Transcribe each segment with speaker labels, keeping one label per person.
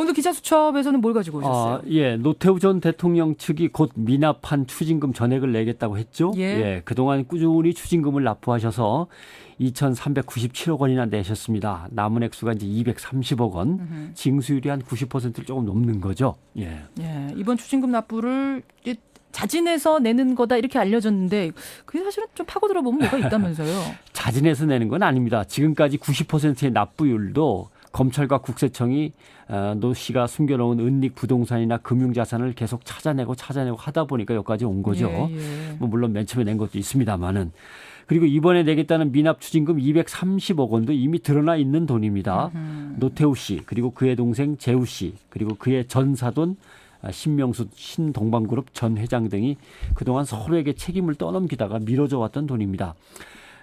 Speaker 1: 오늘 기자수첩에서는 뭘 가지고 오셨어요?
Speaker 2: 예, 노태우 전 대통령 측이 곧 미납한 추징금 전액을 내겠다고 했죠.
Speaker 1: 예.
Speaker 2: 그동안 꾸준히 추징금을 납부하셔서 2,397억 원이나 내셨습니다. 남은 액수가 이제 230억 원, 징수율이 한 90%를 조금 넘는 거죠. 예.
Speaker 1: 이번 추징금 납부를 자진해서 내는 거다 이렇게 알려졌는데 그게 사실은 좀 파고들어 보면 뭐가 있다면서요?
Speaker 2: 자진해서 내는 건 아닙니다. 지금까지 90%의 납부율도 검찰과 국세청이 노 씨가 숨겨놓은 은닉 부동산이나 금융자산을 계속 찾아내고 하다 보니까 여기까지 온 거죠. 뭐 물론 맨 처음에 낸 것도 있습니다만은. 그리고 이번에 내겠다는 미납 추징금 230억 원도 이미 드러나 있는 돈입니다. 노태우 씨, 그리고 그의 동생 재우 씨, 그리고 그의 전 사돈 신명수 신동방그룹 전 회장 등이 그동안 서로에게 책임을 떠넘기다가 미뤄져 왔던 돈입니다.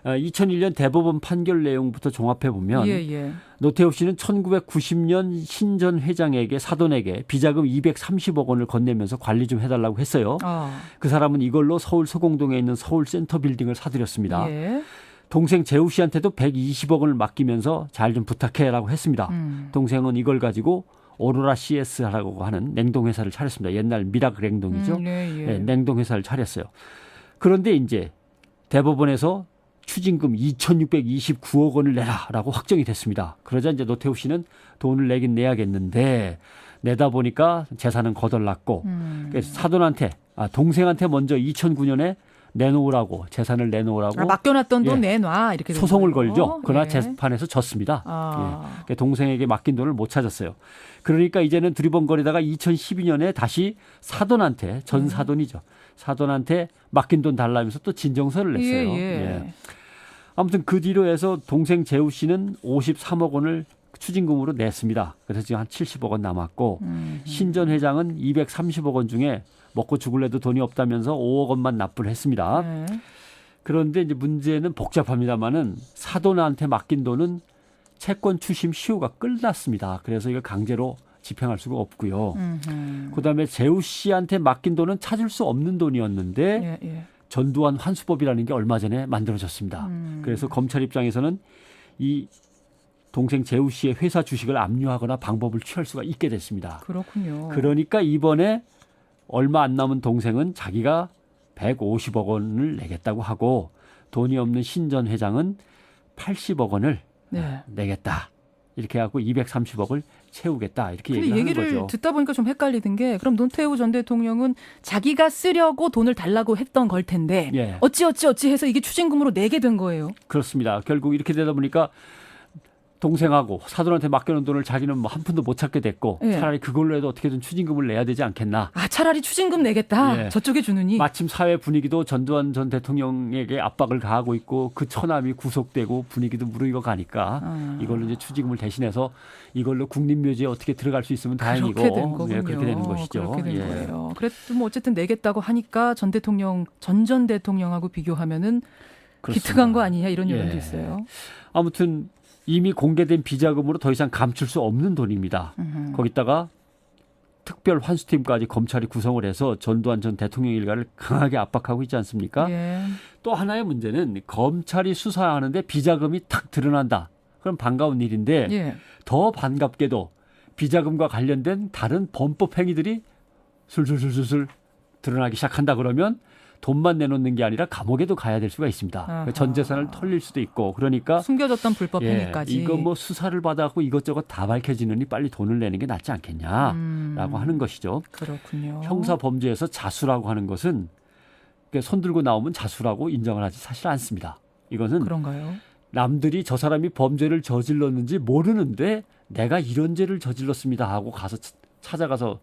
Speaker 2: 2001년 대법원 판결 내용부터 종합해 보면 노태우 씨는 1990년 신 전 회장에게 사돈에게 비자금 230억 원을 건네면서 관리 좀 해달라고 했어요. 그 사람은 이걸로 서울 소공동에 있는 서울 센터 빌딩을 사들였습니다. 동생 재우 씨한테도 120억 원을 맡기면서 잘 좀 부탁해라고 했습니다. 동생은 이걸 가지고 오로라 CS라고 하는 냉동회사를 차렸습니다. 옛날 미라클 냉동이죠. 냉동회사를 차렸어요. 그런데 이제 대법원에서 추징금 2,629억 원을 내라라고 확정이 됐습니다. 그러자 이제 노태우 씨는 돈을 내긴 내야겠는데 내다 보니까 재산은 거덜났고 사돈한테 동생한테 먼저 2009년에 내놓으라고 재산을 내놓으라고
Speaker 1: 맡겨놨던 돈 내놔 이렇게
Speaker 2: 소송을 걸죠. 그러나 재판에서 졌습니다. 동생에게 맡긴 돈을 못 찾았어요. 그러니까 이제는 두리번거리다가 2012년에 다시 사돈한테 전 사돈이죠. 사돈한테 맡긴 돈 달라면서 또 진정서를 냈어요. 아무튼 그 뒤로 해서 동생 재우 씨는 53억 원을 추징금으로 냈습니다. 그래서 지금 한 70억 원 남았고 신 전 회장은 230억 원 중에 먹고 죽을래도 돈이 없다면서 5억 원만 납부를 했습니다. 그런데 이제 문제는 복잡합니다만은 사돈한테 맡긴 돈은 채권 추심 시효가 끝났습니다. 그래서 이걸 강제로 집행할 수가 없고요. 그다음에 재우 씨한테 맡긴 돈은 찾을 수 없는 돈이었는데 전두환 환수법이라는 게 얼마 전에 만들어졌습니다. 그래서 검찰 입장에서는 이 동생 재우 씨의 회사 주식을 압류하거나 방법을 취할 수가 있게 됐습니다.
Speaker 1: 그렇군요.
Speaker 2: 그러니까 이번에 얼마 안 남은 동생은 자기가 150억 원을 내겠다고 하고 돈이 없는 신 전 회장은 80억 원을 내겠다. 이렇게 하고 230억을 채우겠다. 이렇게 얘기를 하는 거죠.
Speaker 1: 듣다 보니까 좀 헷갈리던 게 그럼 노태우 전 대통령은 자기가 쓰려고 돈을 달라고 했던 걸 텐데 어찌 해서 이게 추징금으로 내게 된 거예요.
Speaker 2: 그렇습니다. 결국 이렇게 되다 보니까 동생하고 사돈한테 맡겨놓은 돈을 자기는 뭐 한 푼도 못 찾게 됐고 차라리 그걸로 해도 어떻게든 추징금을 내야 되지 않겠나.
Speaker 1: 차라리 추징금 내겠다. 저쪽에 주느니.
Speaker 2: 마침 사회 분위기도 전두환 전 대통령에게 압박을 가하고 있고 그 처남이 구속되고 분위기도 무르익어 가니까 이걸로 이제 추징금을 대신해서 이걸로 국립묘지에 어떻게 들어갈 수 있으면 다행이고 그렇게 되는 것이죠.
Speaker 1: 그렇게 된 거예요. 그래도 뭐 어쨌든 내겠다고 하니까 전 대통령하고 비교하면은 기특한 거 아니냐 이런 여론도 있어요.
Speaker 2: 아무튼 이미 공개된 비자금으로 더 이상 감출 수 없는 돈입니다. 거기다가 특별 환수팀까지 검찰이 구성을 해서 전두환 전 대통령 일가를 강하게 압박하고 있지 않습니까? 또 하나의 문제는 검찰이 수사하는데 비자금이 탁 드러난다. 그럼 반가운 일인데 더 반갑게도 비자금과 관련된 다른 범법 행위들이 술술술술 드러나기 시작한다 그러면 돈만 내놓는 게 아니라 감옥에도 가야 될 수가 있습니다. 전 재산을 털릴 수도 있고 그러니까
Speaker 1: 숨겨졌던 불법 행위까지.
Speaker 2: 이거 뭐 수사를 받아갖고 이것저것 다 밝혀지느니 빨리 돈을 내는 게 낫지 않겠냐라고 하는 것이죠.
Speaker 1: 그렇군요.
Speaker 2: 형사 범죄에서 자수라고 하는 것은 손 들고 나오면 자수라고 인정을 하지 사실 않습니다. 이것은
Speaker 1: 그런가요?
Speaker 2: 남들이 저 사람이 범죄를 저질렀는지 모르는데 내가 이런 죄를 저질렀습니다 하고 가서 찾아가서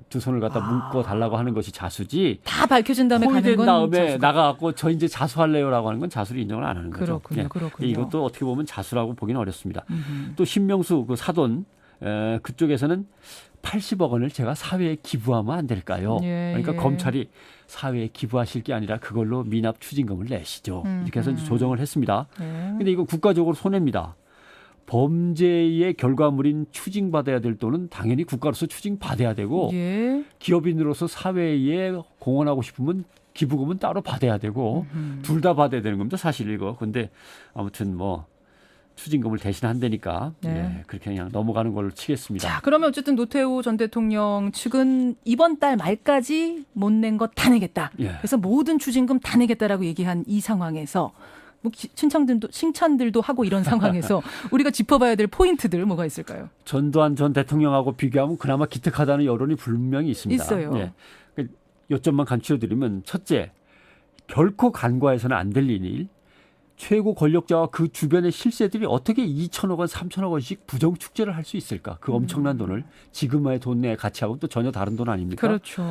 Speaker 2: 두 손을 갖다 묶어 달라고 하는 것이 자수지.
Speaker 1: 다 밝혀진 다음에 가는 건
Speaker 2: 다음에 나가갖고 저 이제 자수할래요라고 하는 건 자수를 인정을 안 하는 거죠.
Speaker 1: 그렇군요.
Speaker 2: 이것도 어떻게 보면 자수라고 보기는 어렵습니다. 또 신명수 그 사돈 그쪽에서는 80억 원을 제가 사회에 기부하면 안 될까요? 그러니까 검찰이 사회에 기부하실 게 아니라 그걸로 미납 추징금을 내시죠. 이렇게 해서 이제 조정을 했습니다. 근데 이건 국가적으로 손해입니다. 범죄의 결과물인 추징받아야 될 돈은 당연히 국가로서 추징받아야 되고 기업인으로서 사회에 공헌하고 싶으면 기부금은 따로 받아야 되고 둘 다 받아야 되는 겁니다. 사실 이거. 근데 아무튼 뭐 추징금을 대신한다니까 그렇게 그냥 넘어가는 걸로 치겠습니다.
Speaker 1: 자, 그러면 어쨌든 노태우 전 대통령 측은 이번 달 말까지 못 낸 거 다 내겠다. 그래서 모든 추징금 다 내겠다라고 얘기한 이 상황에서 뭐 칭찬들도 하고 이런 상황에서 우리가 짚어봐야 될 포인트들 뭐가 있을까요?
Speaker 2: 전두환 전 대통령하고 비교하면 그나마 기특하다는 여론이 분명히 있습니다.
Speaker 1: 있어요.
Speaker 2: 요점만 간추려드리면 첫째, 결코 간과해서는 안 될 일. 최고 권력자와 그 주변의 실세들이 어떻게 2천억 원, 3천억 원씩 부정축제를 할 수 있을까? 그 엄청난 돈을 지금의 돈의 가치하고는 또 전혀 다른 돈 아닙니까?
Speaker 1: 그렇죠.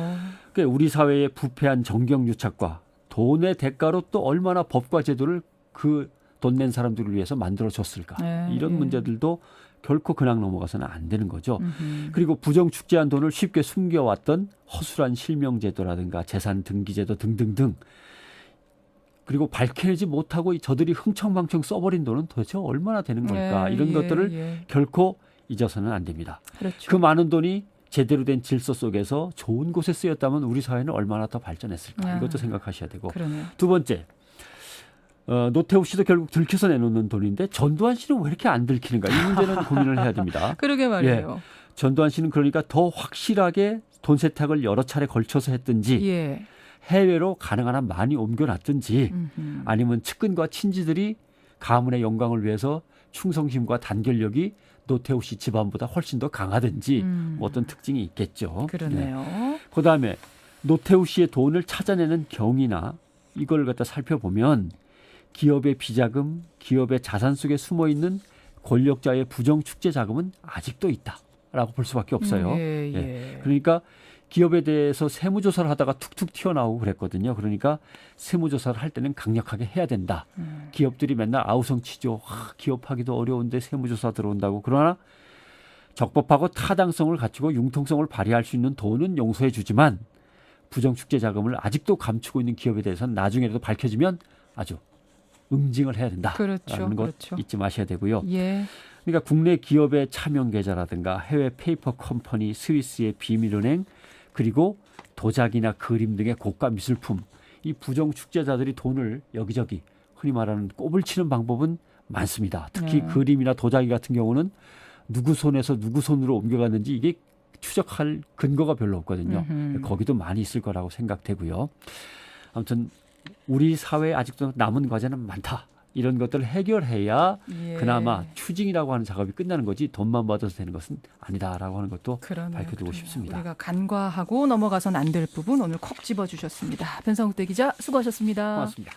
Speaker 2: 그러니까 우리 사회의 부패한 정경유착과 돈의 대가로 또 얼마나 법과 제도를 그 돈 낸 사람들을 위해서 만들어줬을까? 이런 문제들도 결코 그냥 넘어가서는 안 되는 거죠. 그리고 부정축제한 돈을 쉽게 숨겨왔던 허술한 실명제도라든가 재산 등기제도 등등등. 그리고 밝혀내지 못하고 저들이 흥청망청 써버린 돈은 도대체 얼마나 되는 걸까? 이런 것들을 결코 잊어서는 안 됩니다.
Speaker 1: 그렇죠.
Speaker 2: 그 많은 돈이 제대로 된 질서 속에서 좋은 곳에 쓰였다면 우리 사회는 얼마나 더 발전했을까? 이것도 생각하셔야 되고.
Speaker 1: 그러네요.
Speaker 2: 두 번째, 노태우 씨도 결국 들켜서 내놓는 돈인데 전두환 씨는 왜 이렇게 안 들키는가? 이 문제는 고민을 해야 됩니다.
Speaker 1: 그러게 말이에요.
Speaker 2: 전두환 씨는 그러니까 더 확실하게 돈 세탁을 여러 차례 걸쳐서 했든지 해외로 가능한 한 많이 옮겨놨든지 아니면 측근과 친지들이 가문의 영광을 위해서 충성심과 단결력이 노태우 씨 집안보다 훨씬 더 강하든지 뭐 어떤 특징이 있겠죠.
Speaker 1: 그러네요.
Speaker 2: 그다음에 노태우 씨의 돈을 찾아내는 경위나 이걸 갖다 살펴보면 기업의 비자금, 기업의 자산 속에 숨어있는 권력자의 부정축제 자금은 아직도 있다라고 볼 수밖에 없어요. 그러니까 기업에 대해서 세무조사를 하다가 툭툭 튀어나오고 그랬거든요. 그러니까 세무조사를 할 때는 강력하게 해야 된다. 기업들이 맨날 아우성치죠. 기업하기도 어려운데 세무조사 들어온다고. 그러나 적법하고 타당성을 갖추고 융통성을 발휘할 수 있는 돈은 용서해 주지만 부정축제 자금을 아직도 감추고 있는 기업에 대해서는 나중에라도 밝혀지면 아주 응징을 해야 된다라는 것 잊지 마셔야 되고요. 그러니까 국내 기업의 차명 계좌라든가 해외 페이퍼 컴퍼니, 스위스의 비밀은행 그리고 도자기나 그림 등의 고가 미술품 이 부정축제자들이 돈을 여기저기 흔히 말하는 꼽을 치는 방법은 많습니다. 특히 그림이나 도자기 같은 경우는 누구 손에서 누구 손으로 옮겨갔는지 이게 추적할 근거가 별로 없거든요. 거기도 많이 있을 거라고 생각되고요. 아무튼 우리 사회에 아직도 남은 과제는 많다. 이런 것들을 해결해야 그나마 추징이라고 하는 작업이 끝나는 거지 돈만 받아서 되는 것은 아니다라고 하는 것도 밝혀두고 싶습니다.
Speaker 1: 우리가 간과하고 넘어가선 안 될 부분 오늘 콕 집어주셨습니다. 변상욱 대기자 수고하셨습니다.
Speaker 2: 고맙습니다.